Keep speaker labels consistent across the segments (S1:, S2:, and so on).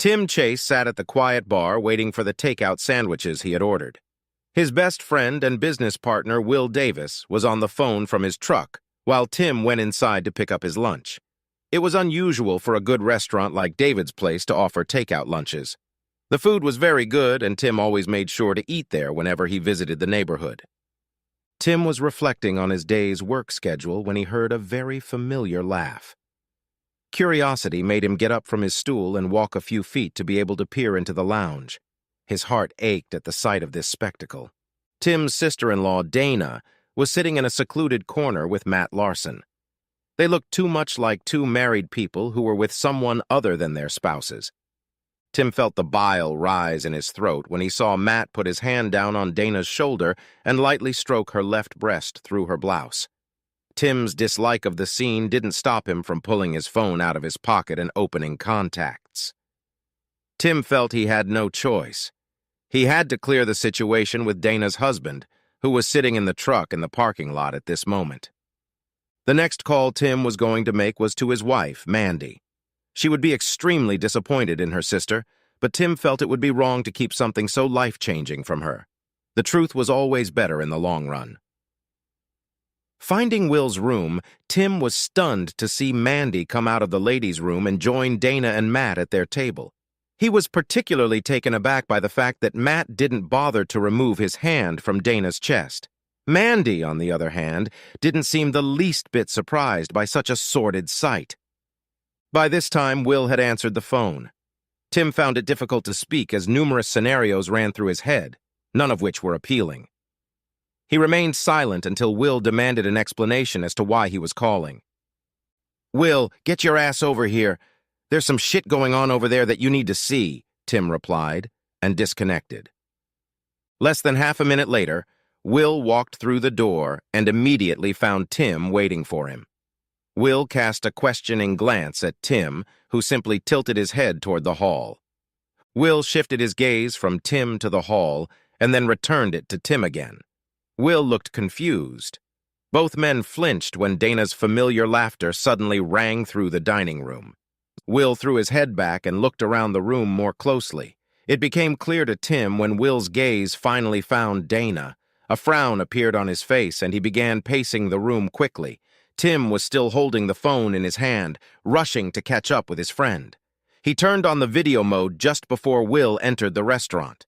S1: Tim Chase sat at the quiet bar waiting for the takeout sandwiches he had ordered. His best friend and business partner, Will Davis, was on the phone from his truck, while Tim went inside to pick up his lunch. It was unusual for a good restaurant like David's Place to offer takeout lunches. The food was very good, and Tim always made sure to eat there whenever he visited the neighborhood. Tim was reflecting on his day's work schedule when he heard a very familiar laugh. Curiosity made him get up from his stool and walk a few feet to be able to peer into the lounge. His heart ached at the sight of this spectacle. Tim's sister-in-law, Dana, was sitting in a secluded corner with Matt Larson. They looked too much like two married people who were with someone other than their spouses. Tim felt the bile rise in his throat when he saw Matt put his hand down on Dana's shoulder and lightly stroke her left breast through her blouse. Tim's dislike of the scene didn't stop him from pulling his phone out of his pocket and opening contacts. Tim felt he had no choice. He had to clear the situation with Dana's husband, who was sitting in the truck in the parking lot at this moment. The next call Tim was going to make was to his wife, Mandy. She would be extremely disappointed in her sister, but Tim felt it would be wrong to keep something so life-changing from her. The truth was always better in the long run. Finding Will's room, Tim was stunned to see Mandy come out of the ladies' room and join Dana and Matt at their table. He was particularly taken aback by the fact that Matt didn't bother to remove his hand from Dana's chest. Mandy, on the other hand, didn't seem the least bit surprised by such a sordid sight. By this time, Will had answered the phone. Tim found it difficult to speak as numerous scenarios ran through his head, none of which were appealing. He remained silent until Will demanded an explanation as to why he was calling. "Will, get your ass over here. There's some shit going on over there that you need to see," Tim replied, and disconnected. Less than half a minute later, Will walked through the door and immediately found Tim waiting for him. Will cast a questioning glance at Tim, who simply tilted his head toward the hall. Will shifted his gaze from Tim to the hall and then returned it to Tim again. Will looked confused. Both men flinched when Dana's familiar laughter suddenly rang through the dining room. Will threw his head back and looked around the room more closely. It became clear to Tim when Will's gaze finally found Dana. A frown appeared on his face and he began pacing the room quickly. Tim was still holding the phone in his hand, rushing to catch up with his friend. He turned on the video mode just before Will entered the restaurant.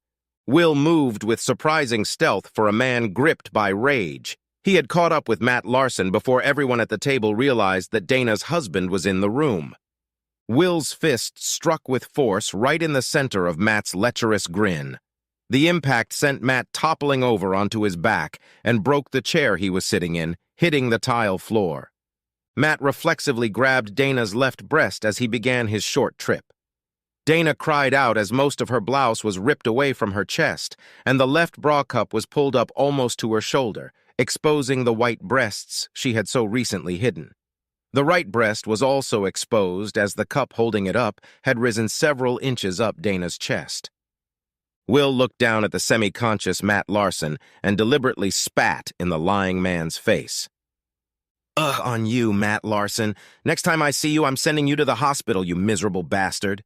S1: Will moved with surprising stealth for a man gripped by rage. He had caught up with Matt Larson before everyone at the table realized that Dana's husband was in the room. Will's fist struck with force right in the center of Matt's lecherous grin. The impact sent Matt toppling over onto his back and broke the chair he was sitting in, hitting the tile floor. Matt reflexively grabbed Dana's left breast as he began his short trip. Dana cried out as most of her blouse was ripped away from her chest, and the left bra cup was pulled up almost to her shoulder, exposing the white breasts she had so recently hidden. The right breast was also exposed as the cup holding it up had risen several inches up Dana's chest. Will looked down at the semi-conscious Matt Larson and deliberately spat in the lying man's face. "Ugh on you, Matt Larson. Next time I see you, I'm sending you to the hospital, you miserable bastard."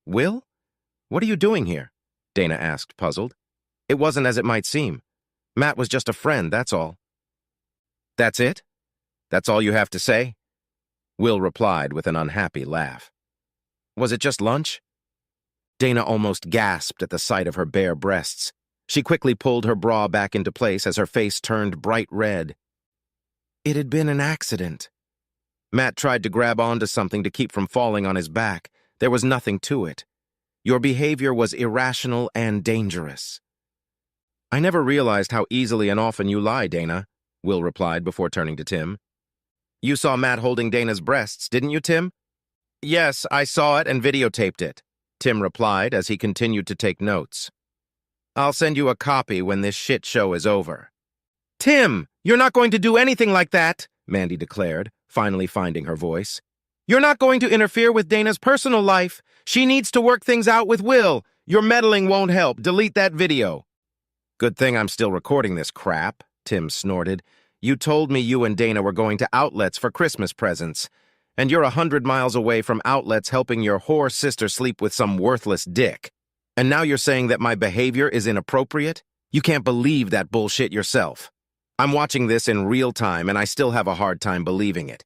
S1: "Will? What are you doing here?" Dana asked, puzzled. "It wasn't as it might seem. Matt was just a friend, that's all." "That's it? That's all you have to say?" Will replied with an unhappy laugh. "Was it just lunch?" Dana almost gasped at the sight of her bare breasts. She quickly pulled her bra back into place as her face turned bright red. "It had been an accident." Matt tried to grab onto something to keep from falling on his back. There was nothing to it. "Your behavior was irrational and dangerous." "I never realized how easily and often you lie, Dana," Will replied before turning to Tim. "You saw Matt holding Dana's breasts, didn't you, Tim?" "Yes, I saw it and videotaped it," Tim replied as he continued to take notes. "I'll send you a copy when this shit show is over." "Tim, you're not going to do anything like that," Mandy declared, finally finding her voice. "You're not going to interfere with Dana's personal life. She needs to work things out with Will. Your meddling won't help. Delete that video." "Good thing I'm still recording this crap," Tim snorted. "You told me you and Dana were going to outlets for Christmas presents. And you're 100 miles away from outlets helping your whore sister sleep with some worthless dick. And now you're saying that my behavior is inappropriate? You can't believe that bullshit yourself. I'm watching this in real time and I still have a hard time believing it.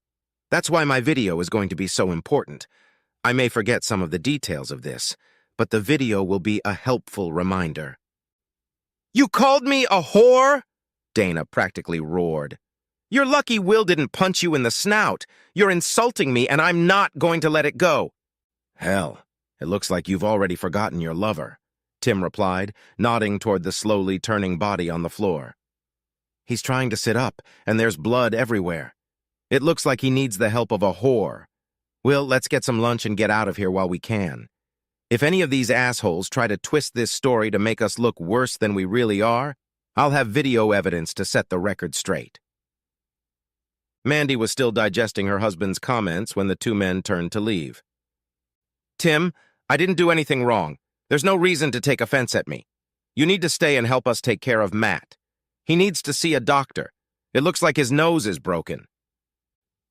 S1: That's why my video is going to be so important. I may forget some of the details of this, but the video will be a helpful reminder. You called me a whore? Dana practically roared. You're lucky Will didn't punch you in the snout. You're insulting me and I'm not going to let it go. Hell, it looks like you've already forgotten your lover, Tim replied, nodding toward the slowly turning body on the floor. He's trying to sit up, and there's blood everywhere. It looks like he needs the help of a whore. Will, let's get some lunch and get out of here while we can. If any of these assholes try to twist this story to make us look worse than we really are, I'll have video evidence to set the record straight. Mandy was still digesting her husband's comments when the two men turned to leave. Tim, I didn't do anything wrong. There's no reason to take offense at me. You need to stay and help us take care of Matt. He needs to see a doctor. It looks like his nose is broken.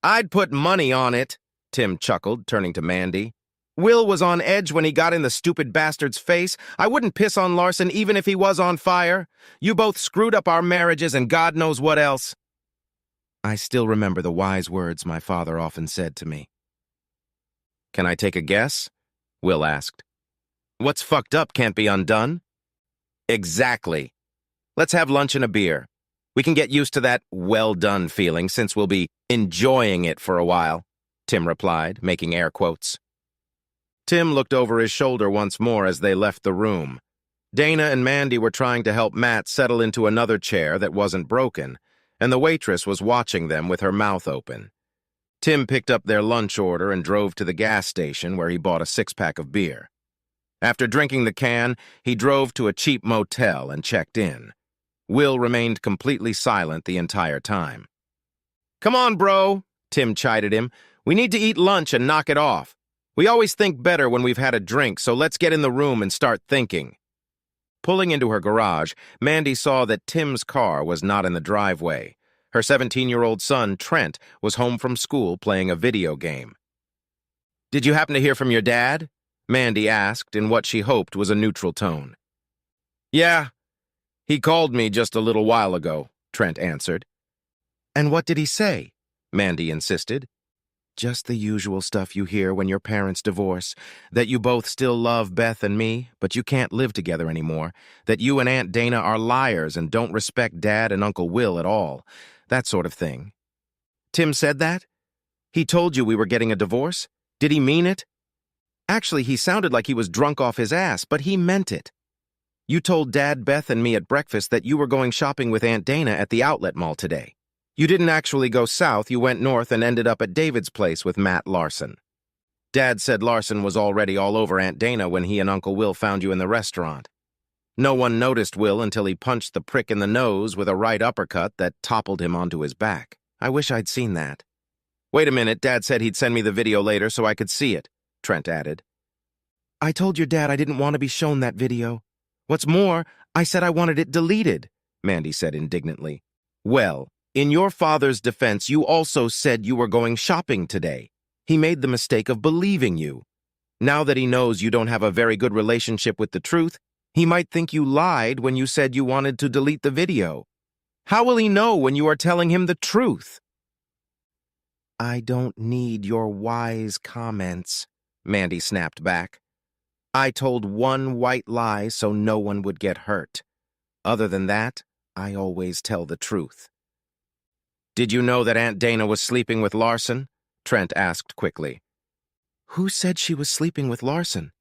S1: I'd put money on it, Tim chuckled, turning to Mandy. Will was on edge when he got in the stupid bastard's face. I wouldn't piss on Larson even if he was on fire. You both screwed up our marriages and God knows what else. I still remember the wise words my father often said to me. Can I take a guess? Will asked. What's fucked up can't be undone? Exactly. Let's have lunch and a beer. We can get used to that well-done feeling since we'll be enjoying it for a while, Tim replied, making air quotes. Tim looked over his shoulder once more as they left the room. Dana and Mandy were trying to help Matt settle into another chair that wasn't broken, and the waitress was watching them with her mouth open. Tim picked up their lunch order and drove to the gas station where he bought a six-pack of beer. After drinking the can, he drove to a cheap motel and checked in. Will remained completely silent the entire time. Come on, bro, Tim chided him. We need to eat lunch and knock it off. We always think better when we've had a drink, so let's get in the room and start thinking. Pulling into her garage, Mandy saw that Tim's car was not in the driveway. Her 17-year-old son, Trent, was home from school playing a video game. Did you happen to hear from your dad? Mandy asked in what she hoped was a neutral tone. Yeah, he called me just a little while ago, Trent answered. And what did he say? Mandy insisted. Just the usual stuff you hear when your parents divorce, that you both still love Beth and me, but you can't live together anymore, that you and Aunt Dana are liars and don't respect Dad and Uncle Will at all, that sort of thing. Tim said that? He told you we were getting a divorce? Did he mean it? Actually, he sounded like he was drunk off his ass, but he meant it. You told Dad, Beth, and me at breakfast that you were going shopping with Aunt Dana at the outlet mall today. You didn't actually go south, you went north and ended up at David's place with Matt Larson. Dad said Larson was already all over Aunt Dana when he and Uncle Will found you in the restaurant. No one noticed Will until he punched the prick in the nose with a right uppercut that toppled him onto his back. I wish I'd seen that. Wait a minute, Dad said he'd send me the video later so I could see it, Trent added. I told your dad I didn't want to be shown that video. What's more, I said I wanted it deleted, Mandy said indignantly. Well, in your father's defense, you also said you were going shopping today. He made the mistake of believing you. Now that he knows you don't have a very good relationship with the truth, he might think you lied when you said you wanted to delete the video. How will he know when you are telling him the truth? I don't need your wise comments, Mandy snapped back. I told one white lie so no one would get hurt. Other than that, I always tell the truth. Did you know that Aunt Dana was sleeping with Larson? Trent asked quickly. Who said she was sleeping with Larson?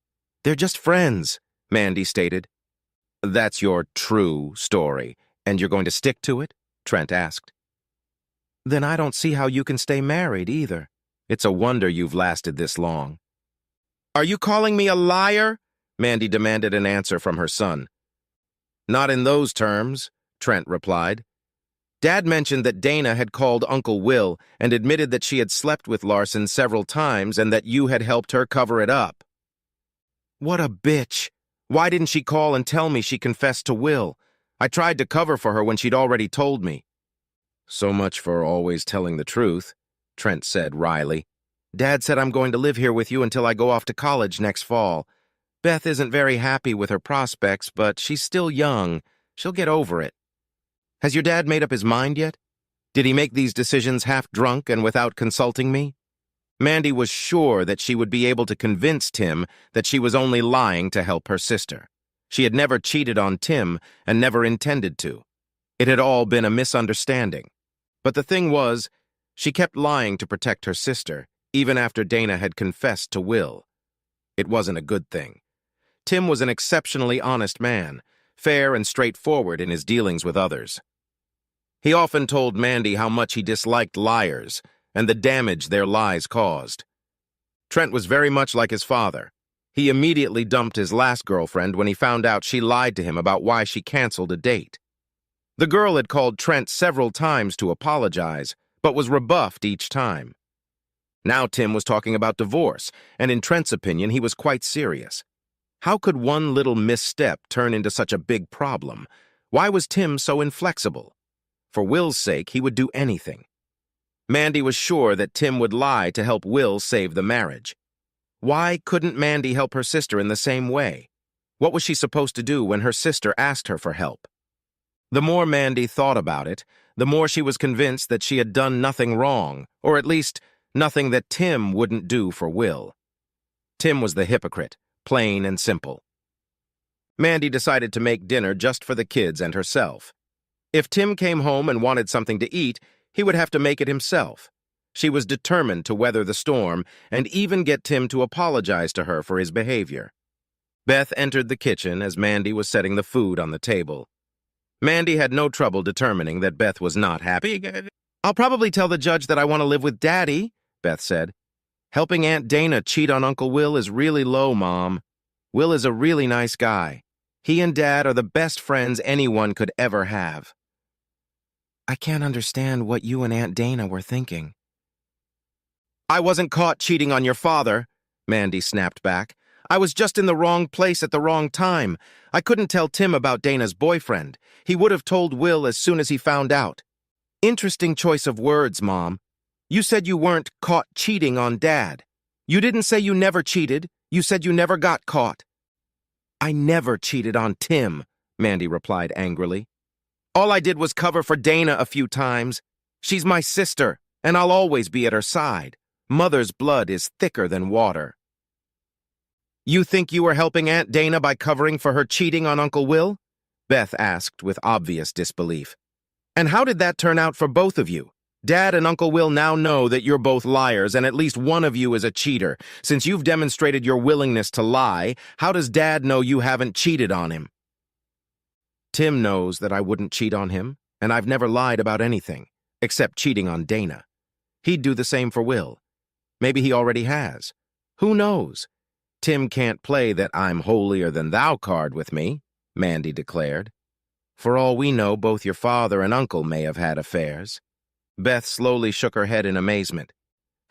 S1: They're just friends, Mandy stated. That's your true story, and you're going to stick to it? Trent asked. Then I don't see how you can stay married either. It's a wonder you've lasted this long. Are you calling me a liar? Mandy demanded an answer from her son. Not in those terms, Trent replied. Dad mentioned that Dana had called Uncle Will and admitted that she had slept with Larson several times and that you had helped her cover it up. What a bitch. Why didn't she call and tell me she confessed to Will? I tried to cover for her when she'd already told me. So much for always telling the truth, Trent said wryly. Dad said I'm going to live here with you until I go off to college next fall. Beth isn't very happy with her prospects, but she's still young. She'll get over it. Has your dad made up his mind yet? Did he make these decisions half drunk and without consulting me? Mandy was sure that she would be able to convince Tim that she was only lying to help her sister. She had never cheated on Tim and never intended to. It had all been a misunderstanding. But the thing was, she kept lying to protect her sister, even after Dana had confessed to Will. It wasn't a good thing. Tim was an exceptionally honest man, fair and straightforward in his dealings with others. He often told Mandy how much he disliked liars and the damage their lies caused. Trent was very much like his father. He immediately dumped his last girlfriend when he found out she lied to him about why she canceled a date. The girl had called Trent several times to apologize, but was rebuffed each time. Now Tim was talking about divorce, and in Trent's opinion, he was quite serious. How could one little misstep turn into such a big problem? Why was Tim so inflexible? For Will's sake, he would do anything. Mandy was sure that Tim would lie to help Will save the marriage. Why couldn't Mandy help her sister in the same way? What was she supposed to do when her sister asked her for help? The more Mandy thought about it, the more she was convinced that she had done nothing wrong, or at least nothing that Tim wouldn't do for Will. Tim was the hypocrite, plain and simple. Mandy decided to make dinner just for the kids and herself. If Tim came home and wanted something to eat, he would have to make it himself. She was determined to weather the storm and even get Tim to apologize to her for his behavior. Beth entered the kitchen as Mandy was setting the food on the table. Mandy had no trouble determining that Beth was not happy. "I'll probably tell the judge that I want to live with Daddy," Beth said. "Helping Aunt Dana cheat on Uncle Will is really low, Mom. Will is a really nice guy. He and Dad are the best friends anyone could ever have." "I can't understand what you and Aunt Dana were thinking." "I wasn't caught cheating on your father," Mandy snapped back. "I was just in the wrong place at the wrong time. I couldn't tell Tim about Dana's boyfriend. He would have told Will as soon as he found out." "Interesting choice of words, Mom. You said you weren't caught cheating on Dad. You didn't say you never cheated. You said you never got caught." "I never cheated on Tim," Mandy replied angrily. "All I did was cover for Dana a few times. She's my sister, and I'll always be at her side. Mother's blood is thicker than water." "You think you were helping Aunt Dana by covering for her cheating on Uncle Will?" Beth asked with obvious disbelief. "And how did that turn out for both of you? Dad and Uncle Will now know that you're both liars, and at least one of you is a cheater. Since you've demonstrated your willingness to lie, how does Dad know you haven't cheated on him?" "Tim knows that I wouldn't cheat on him, and I've never lied about anything, except cheating on Dana. He'd do the same for Will. Maybe he already has. Who knows? Tim can't play that I'm holier-than-thou card with me," Mandy declared. "For all we know, both your father and uncle may have had affairs." Beth slowly shook her head in amazement.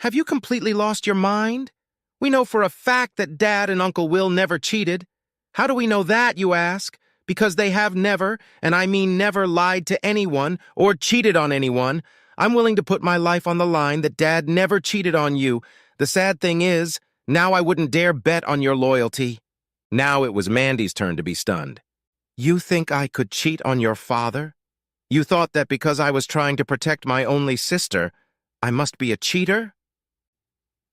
S1: "Have you completely lost your mind? We know for a fact that Dad and Uncle Will never cheated. How do we know that, you ask? Because they have never, and I mean never, lied to anyone or cheated on anyone. I'm willing to put my life on the line that Dad never cheated on you. The sad thing is, now I wouldn't dare bet on your loyalty." Now it was Mandy's turn to be stunned. "You think I could cheat on your father? You thought that because I was trying to protect my only sister, I must be a cheater?"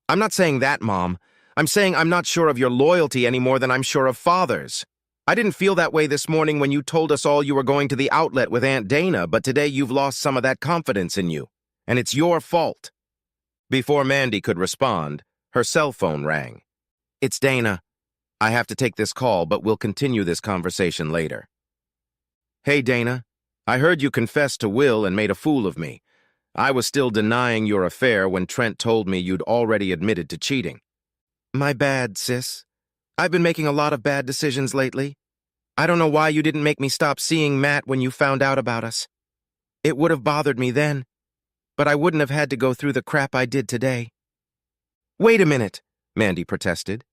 S1: "I'm not saying that, Mom. I'm saying I'm not sure of your loyalty any more than I'm sure of Father's. I didn't feel that way this morning when you told us all you were going to the outlet with Aunt Dana, but today you've lost some of that confidence in you, and it's your fault." Before Mandy could respond, her cell phone rang. "It's Dana. I have to take this call, but we'll continue this conversation later." "Hey, Dana. I heard you confessed to Will and made a fool of me. I was still denying your affair when Trent told me you'd already admitted to cheating." "My bad, sis. I've been making a lot of bad decisions lately. I don't know why you didn't make me stop seeing Matt when you found out about us. It would have bothered me then, but I wouldn't have had to go through the crap I did today." "Wait a minute," Mandy protested.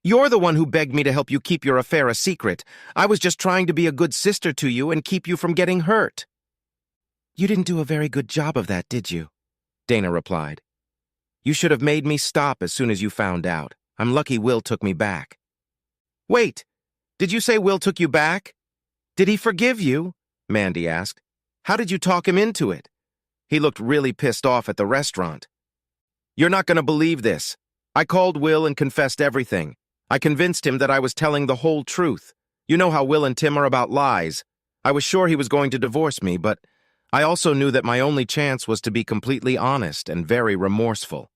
S1: "You're the one who begged me to help you keep your affair a secret. I was just trying to be a good sister to you and keep you from getting hurt." "You didn't do a very good job of that, did you?" Dana replied. You should have made me stop as soon as you found out. I'm lucky Will took me back. Wait, did you say Will took you back? Did he forgive you? Mandy asked. How did you talk him into it? He looked really pissed off at the restaurant. You're not going to believe this. I called Will and confessed everything. I convinced him that I was telling the whole truth. You know how Will and Tim are about lies. I was sure he was going to divorce me, but I also knew that my only chance was to be completely honest and very remorseful.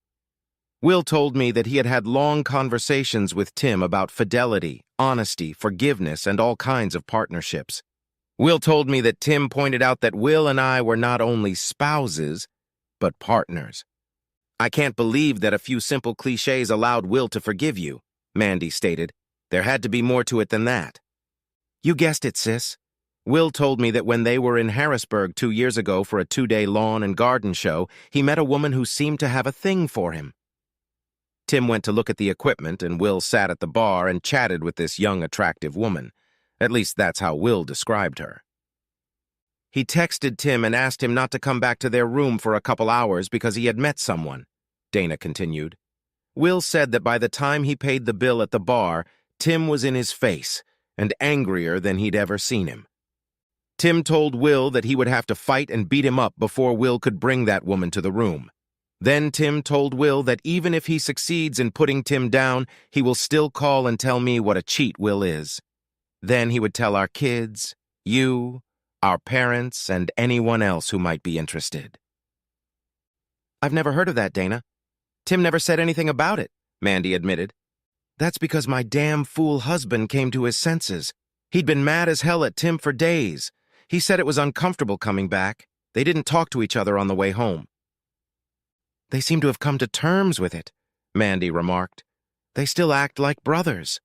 S1: Will told me that he had had long conversations with Tim about fidelity, honesty, forgiveness, and all kinds of partnerships. Will told me that Tim pointed out that Will and I were not only spouses, but partners. I can't believe that a few simple cliches allowed Will to forgive you, Mandy stated. There had to be more to it than that. You guessed it, sis. Will told me that when they were in Harrisburg 2 years ago for a 2-day lawn and garden show, he met a woman who seemed to have a thing for him. Tim went to look at the equipment, and Will sat at the bar and chatted with this young, attractive woman. At least that's how Will described her. He texted Tim and asked him not to come back to their room for a couple hours because he had met someone, Dana continued. Will said that by the time he paid the bill at the bar, Tim was in his face and angrier than he'd ever seen him. Tim told Will that he would have to fight and beat him up before Will could bring that woman to the room. Then Tim told Will that even if he succeeds in putting Tim down, he will still call and tell me what a cheat Will is. Then he would tell our kids, you, our parents, and anyone else who might be interested. I've never heard of that, Dana. Tim never said anything about it, Mandy admitted. That's because my damn fool husband came to his senses. He'd been mad as hell at Tim for days. He said it was uncomfortable coming back. They didn't talk to each other on the way home. They seem to have come to terms with it, Mandy remarked. They still act like brothers.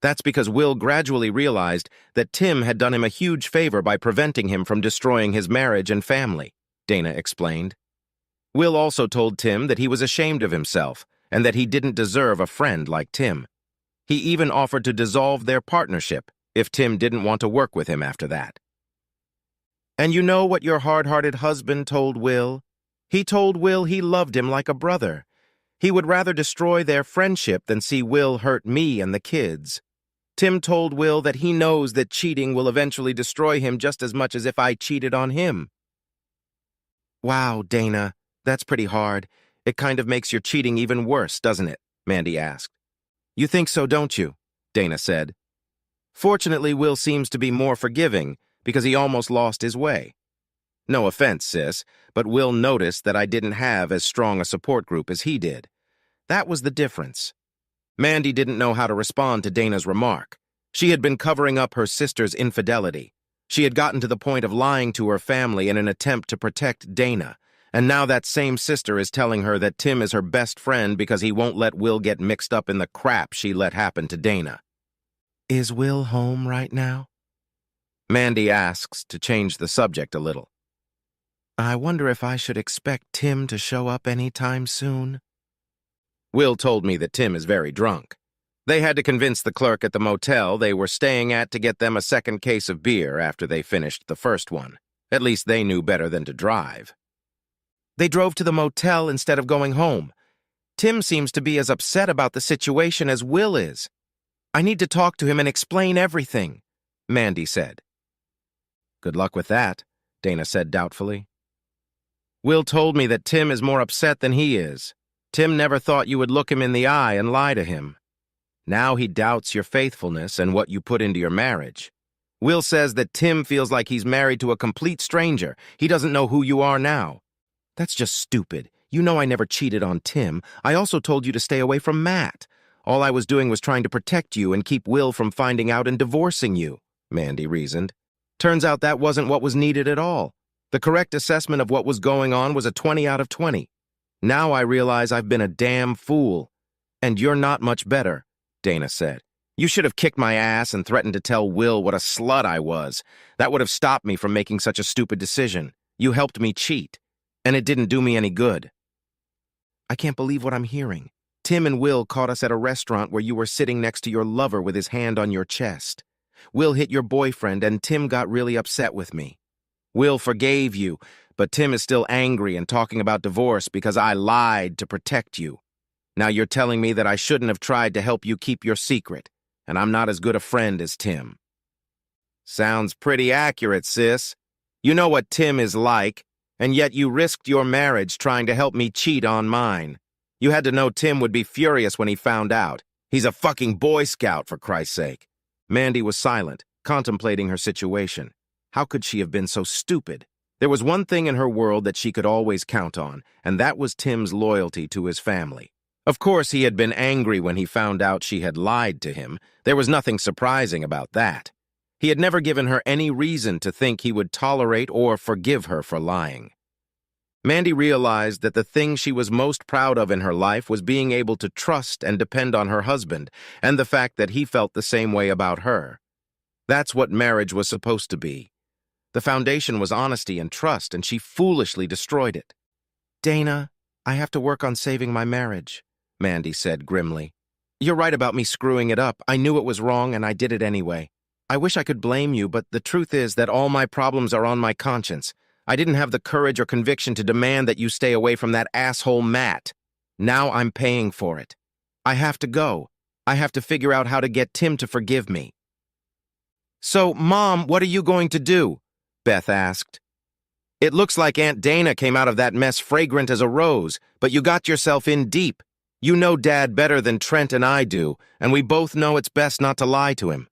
S1: That's because Will gradually realized that Tim had done him a huge favor by preventing him from destroying his marriage and family, Dana explained. Will also told Tim that he was ashamed of himself and that he didn't deserve a friend like Tim. He even offered to dissolve their partnership if Tim didn't want to work with him after that. And you know what your hard-hearted husband told Will? He told Will he loved him like a brother. He would rather destroy their friendship than see Will hurt me and the kids. Tim told Will that he knows that cheating will eventually destroy him just as much as if I cheated on him. Wow, Dana, that's pretty hard. It kind of makes your cheating even worse, doesn't it? Mandy asked. You think so, don't you? Dana said. Fortunately, Will seems to be more forgiving because he almost lost his way. No offense, sis, but Will noticed that I didn't have as strong a support group as he did. That was the difference. Mandy didn't know how to respond to Dana's remark. She had been covering up her sister's infidelity. She had gotten to the point of lying to her family in an attempt to protect Dana, and now that same sister is telling her that Tim is her best friend because he won't let Will get mixed up in the crap she let happen to Dana. Is Will home right now? Mandy asks to change the subject a little. I wonder if I should expect Tim to show up anytime soon. Will told me that Tim is very drunk. They had to convince the clerk at the motel they were staying at to get them a second case of beer after they finished the first one. At least they knew better than to drive. They drove to the motel instead of going home. Tim seems to be as upset about the situation as Will is. I need to talk to him and explain everything, Mandy said. Good luck with that, Dana said doubtfully. Will told me that Tim is more upset than he is. Tim never thought you would look him in the eye and lie to him. Now he doubts your faithfulness and what you put into your marriage. Will says that Tim feels like he's married to a complete stranger. He doesn't know who you are now. That's just stupid. You know I never cheated on Tim. I also told you to stay away from Matt. All I was doing was trying to protect you and keep Will from finding out and divorcing you, Mandy reasoned. Turns out that wasn't what was needed at all. The correct assessment of what was going on was a 20 out of 20. Now I realize I've been a damn fool. And you're not much better, Dana said. You should have kicked my ass and threatened to tell Will what a slut I was. That would have stopped me from making such a stupid decision. You helped me cheat, and it didn't do me any good. I can't believe what I'm hearing. Tim and Will caught us at a restaurant where you were sitting next to your lover with his hand on your chest. Will hit your boyfriend, and Tim got really upset with me. Will forgave you, but Tim is still angry and talking about divorce because I lied to protect you. Now you're telling me that I shouldn't have tried to help you keep your secret, and I'm not as good a friend as Tim. Sounds pretty accurate, sis. You know what Tim is like, and yet you risked your marriage trying to help me cheat on mine. You had to know Tim would be furious when he found out. He's a fucking Boy Scout, for Christ's sake. Mandy was silent, contemplating her situation. How could she have been so stupid? There was one thing in her world that she could always count on, and that was Tim's loyalty to his family. Of course, he had been angry when he found out she had lied to him. There was nothing surprising about that. He had never given her any reason to think he would tolerate or forgive her for lying. Mandy realized that the thing she was most proud of in her life was being able to trust and depend on her husband, and the fact that he felt the same way about her. That's what marriage was supposed to be. The foundation was honesty and trust, and she foolishly destroyed it. "Dana, I have to work on saving my marriage," Mandy said grimly. "You're right about me screwing it up. I knew it was wrong, and I did it anyway. I wish I could blame you, but the truth is that all my problems are on my conscience. I didn't have the courage or conviction to demand that you stay away from that asshole Matt. Now I'm paying for it. I have to go. I have to figure out how to get Tim to forgive me." "So, Mom, what are you going to do?" Beth asked. "It looks like Aunt Dana came out of that mess fragrant as a rose, but you got yourself in deep. You know Dad better than Trent and I do, and we both know it's best not to lie to him."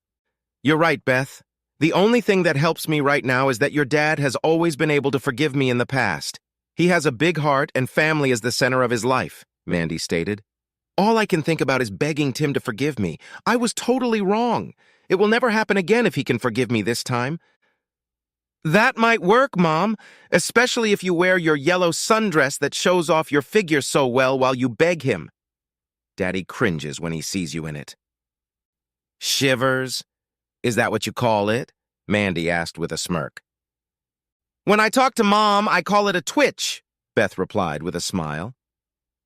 S1: "You're right, Beth. The only thing that helps me right now is that your dad has always been able to forgive me in the past. He has a big heart and family is the center of his life," Mandy stated. "All I can think about is begging Tim to forgive me. I was totally wrong. It will never happen again if he can forgive me this time." "That might work, Mom, especially if you wear your yellow sundress that shows off your figure so well while you beg him. Daddy cringes when he sees you in it." "Shivers? Is that what you call it?" Mandy asked with a smirk. "When I talk to Mom, I call it a twitch," Beth replied with a smile.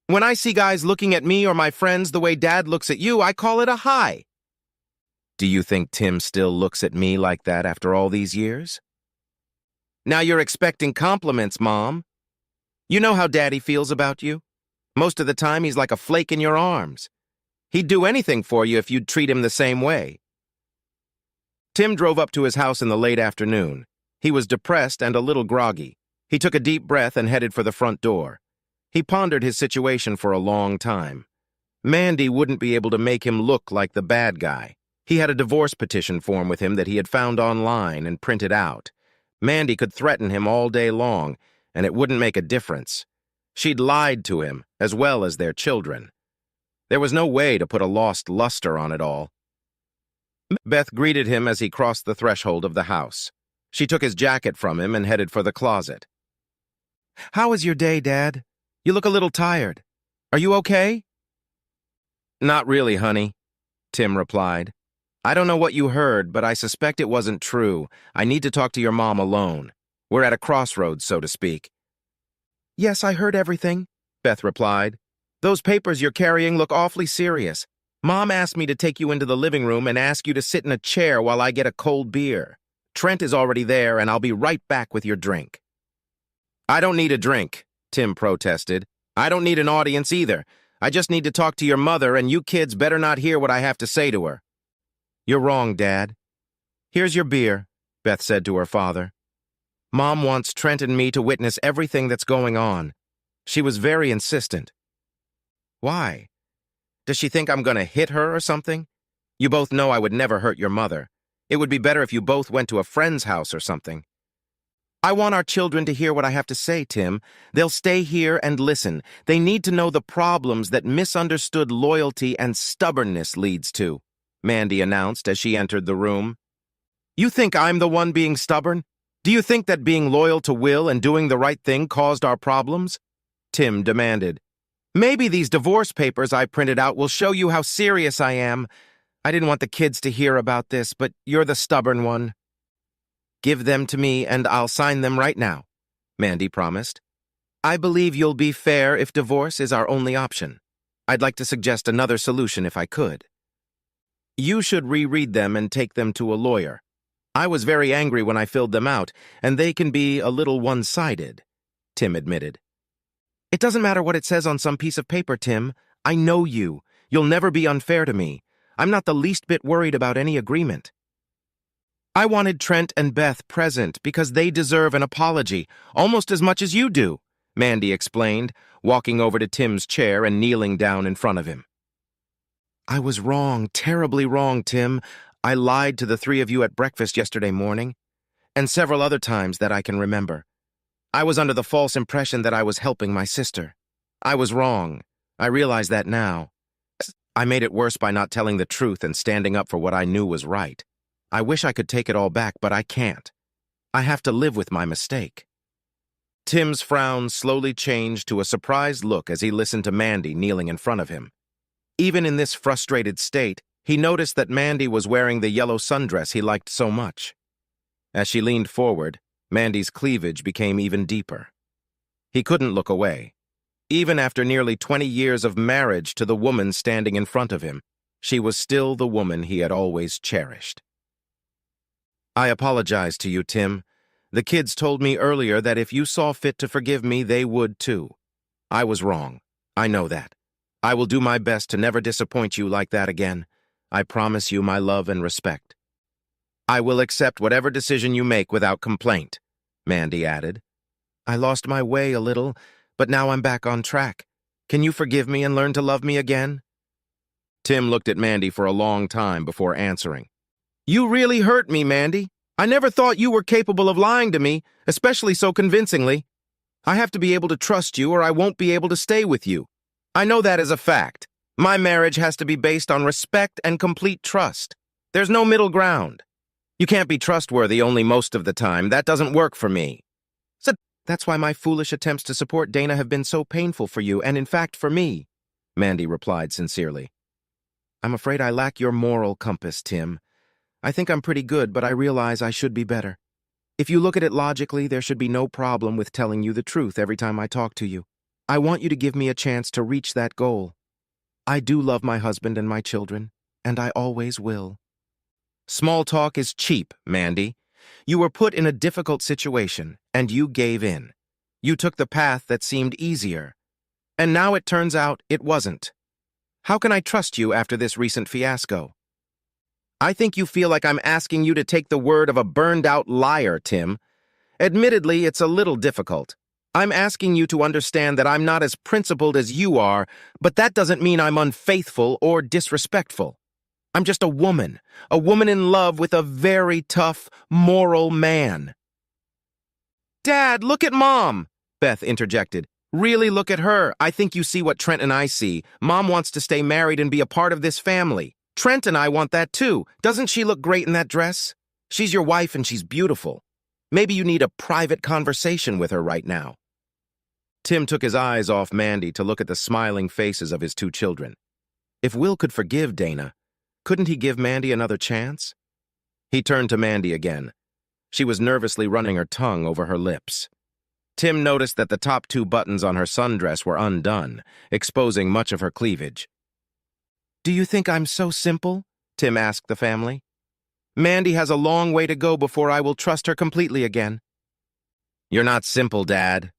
S1: "When I see guys looking at me or my friends the way Dad looks at you, I call it a high." "Do you think Tim still looks at me like that after all these years?" "Now you're expecting compliments, Mom. You know how Daddy feels about you. Most of the time, he's like a flake in your arms. He'd do anything for you if you'd treat him the same way." Tim drove up to his house in the late afternoon. He was depressed and a little groggy. He took a deep breath and headed for the front door. He pondered his situation for a long time. Mandy wouldn't be able to make him look like the bad guy. He had a divorce petition form with him that he had found online and printed out. Mandy could threaten him all day long, and it wouldn't make a difference. She'd lied to him, as well as their children. There was no way to put a lost luster on it all. Beth greeted him as he crossed the threshold of the house. She took his jacket from him and headed for the closet. "How was your day, Dad? You look a little tired. Are you okay?" "Not really, honey," Tim replied. "I don't know what you heard, but I suspect it wasn't true. I need to talk to your mom alone. We're at a crossroads, so to speak." "Yes, I heard everything," Beth replied. "Those papers you're carrying look awfully serious. Mom asked me to take you into the living room and ask you to sit in a chair while I get a cold beer. Trent is already there, and I'll be right back with your drink." "I don't need a drink," Tim protested. "I don't need an audience either. I just need to talk to your mother, and you kids better not hear what I have to say to her." "You're wrong, Dad. Here's your beer," Beth said to her father. "Mom wants Trent and me to witness everything that's going on. She was very insistent." "Why? Does she think I'm going to hit her or something? You both know I would never hurt your mother. It would be better if you both went to a friend's house or something." "I want our children to hear what I have to say, Tim. They'll stay here and listen. They need to know the problems that misunderstood loyalty and stubbornness leads to," Mandy announced as she entered the room. "You think I'm the one being stubborn? Do you think that being loyal to Will and doing the right thing caused our problems?" Tim demanded. "Maybe these divorce papers I printed out will show you how serious I am. I didn't want the kids to hear about this, but you're the stubborn one." "Give them to me and I'll sign them right now," Mandy promised. "I believe you'll be fair if divorce is our only option. I'd like to suggest another solution if I could. You should reread them and take them to a lawyer. I was very angry when I filled them out, and they can be a little one-sided, Tim admitted. It doesn't matter what it says on some piece of paper, Tim. I know you. You'll never be unfair to me. I'm not the least bit worried about any agreement. I wanted Trent and Beth present because they deserve an apology, almost as much as you do, Mandy explained, walking over to Tim's chair and kneeling down in front of him. I was wrong, terribly wrong, Tim. I lied to the three of you at breakfast yesterday morning, and several other times that I can remember. I was under the false impression that I was helping my sister. I was wrong. I realize that now. I made it worse by not telling the truth and standing up for what I knew was right. I wish I could take it all back, but I can't. I have to live with my mistake. Tim's frown slowly changed to a surprised look as he listened to Mandy kneeling in front of him. Even in this frustrated state, he noticed that Mandy was wearing the yellow sundress he liked so much. As she leaned forward, Mandy's cleavage became even deeper. He couldn't look away. Even after nearly 20 years of marriage to the woman standing in front of him, she was still the woman he had always cherished. I apologize to you, Tim. The kids told me earlier that if you saw fit to forgive me, they would too. I was wrong. I know that. I will do my best to never disappoint you like that again. I promise you my love and respect. I will accept whatever decision you make without complaint, Mandy added. I lost my way a little, but now I'm back on track. Can you forgive me and learn to love me again? Tim looked at Mandy for a long time before answering. You really hurt me, Mandy. I never thought you were capable of lying to me, especially so convincingly. I have to be able to trust you or I won't be able to stay with you. I know that is a fact. My marriage has to be based on respect and complete trust. There's no middle ground. You can't be trustworthy only most of the time. That doesn't work for me. So that's why my foolish attempts to support Dana have been so painful for you, and in fact for me, Mandy replied sincerely. I'm afraid I lack your moral compass, Tim. I think I'm pretty good, but I realize I should be better. If you look at it logically, there should be no problem with telling you the truth every time I talk to you. I want you to give me a chance to reach that goal. I do love my husband and my children, and I always will. Small talk is cheap, Mandy. You were put in a difficult situation, and you gave in. You took the path that seemed easier. And now it turns out it wasn't. How can I trust you after this recent fiasco? I think you feel like I'm asking you to take the word of a burned-out liar, Tim. Admittedly, it's a little difficult. I'm asking you to understand that I'm not as principled as you are, but that doesn't mean I'm unfaithful or disrespectful. I'm just a woman in love with a very tough, moral man. Dad, look at Mom, Beth interjected. Really look at her. I think you see what Trent and I see. Mom wants to stay married and be a part of this family. Trent and I want that too. Doesn't she look great in that dress? She's your wife and she's beautiful. Maybe you need a private conversation with her right now. Tim took his eyes off Mandy to look at the smiling faces of his two children. If Will could forgive Dana, couldn't he give Mandy another chance? He turned to Mandy again. She was nervously running her tongue over her lips. Tim noticed that the top two buttons on her sundress were undone, exposing much of her cleavage. Do you think I'm so simple? Tim asked the family. Mandy has a long way to go before I will trust her completely again. You're not simple, Dad.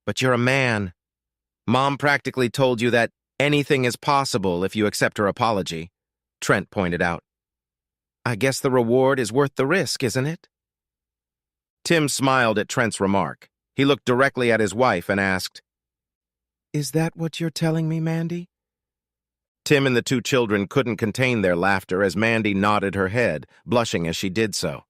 S1: But you're a man. Mom practically told you that anything is possible if you accept her apology, Trent pointed out. I guess the reward is worth the risk, isn't it? Tim smiled at Trent's remark. He looked directly at his wife and asked, Is that what you're telling me, Mandy? Tim and the two children couldn't contain their laughter as Mandy nodded her head, blushing as she did so.